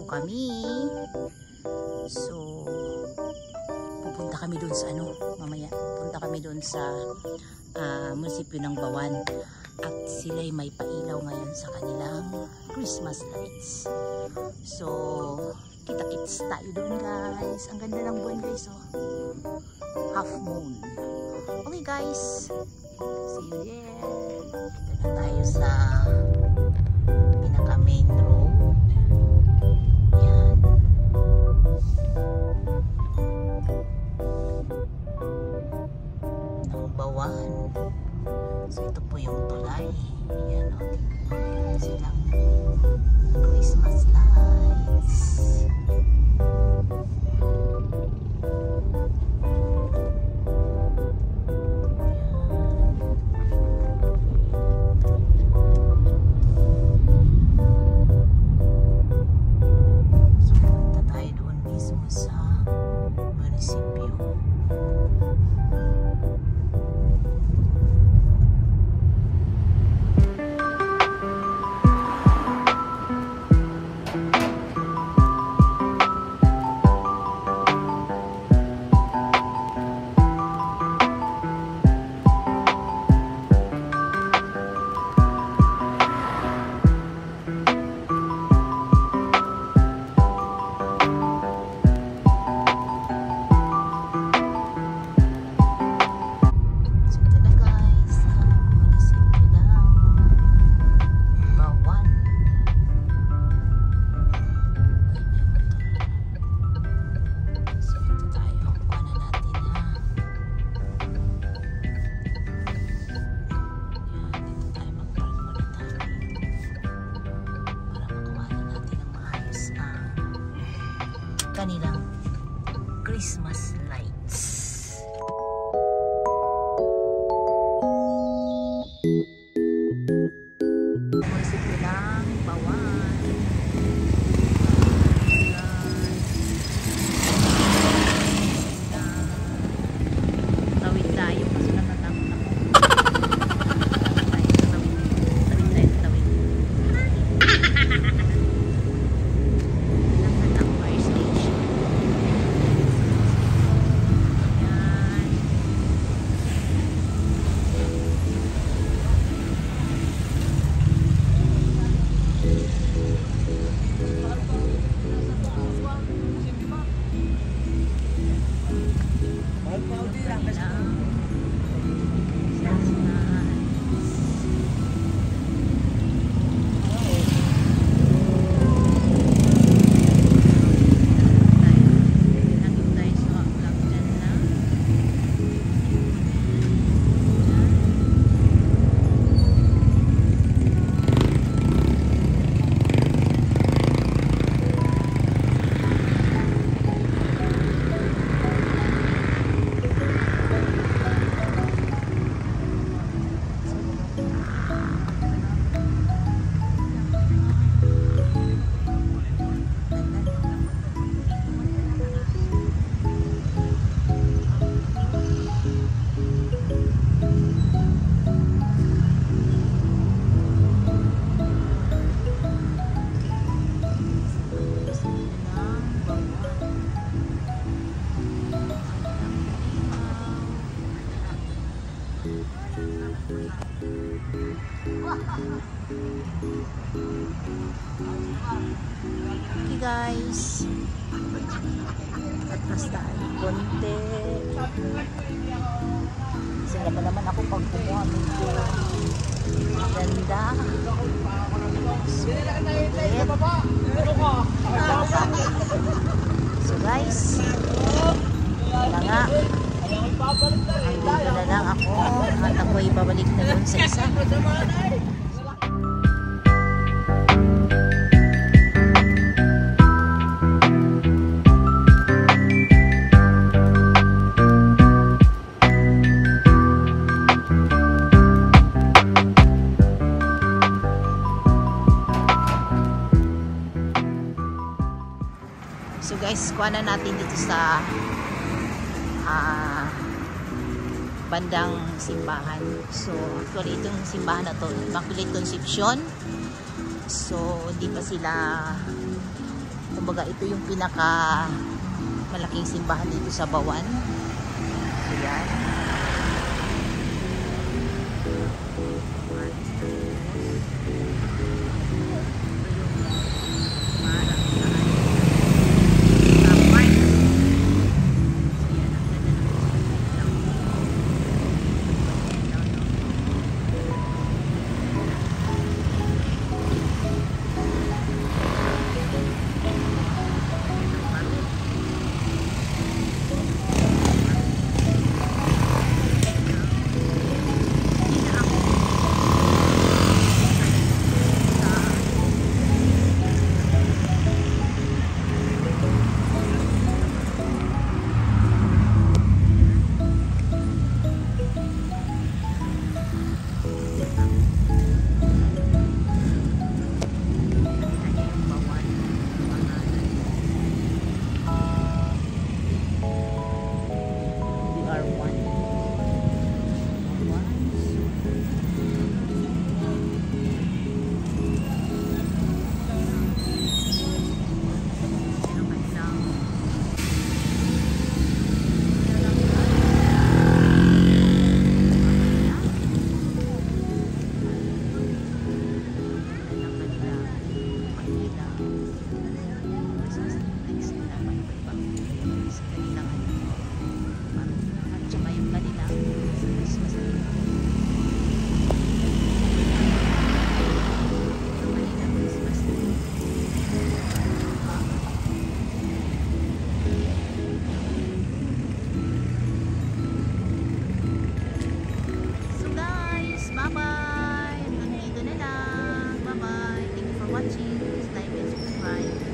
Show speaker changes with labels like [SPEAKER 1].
[SPEAKER 1] po kami. So, pupunta kami doon sa mamaya. Pupunta kami doon sa munisipyo ng Bawan. At sila'y may pailaw ngayon sa kanilang Christmas lights. So, kita-kits tayo doon guys. Ang ganda ng buwan guys, oh. Half moon. Okay guys, see you there. Dito na tayo sa pinaka main road. Yan. Ng Bawan. So ito po yung tulay. Yan, o. Tingnan silang Christmas lights. Kanilang Christmas lights. Munisipyo ng Bawan. Tawid tayo kasi natatakot ako. Okay guys, atras tayo konti kasi naman ako pag kumuha medyo ganda. So guys, wala nga, andito na lang ako at ako'y babalik na dun sa isa. So guys, kuha na natin dito sa bandang simbahan. So actually itong simbahan na to, Immaculate Conception. So hindi pa sila kumbaga ito yung pinaka malaking simbahan dito sa Bawan. So yan. Bye-bye. Hanggang dito na lang. Bye-bye. Thank you for watching. Please like and subscribe.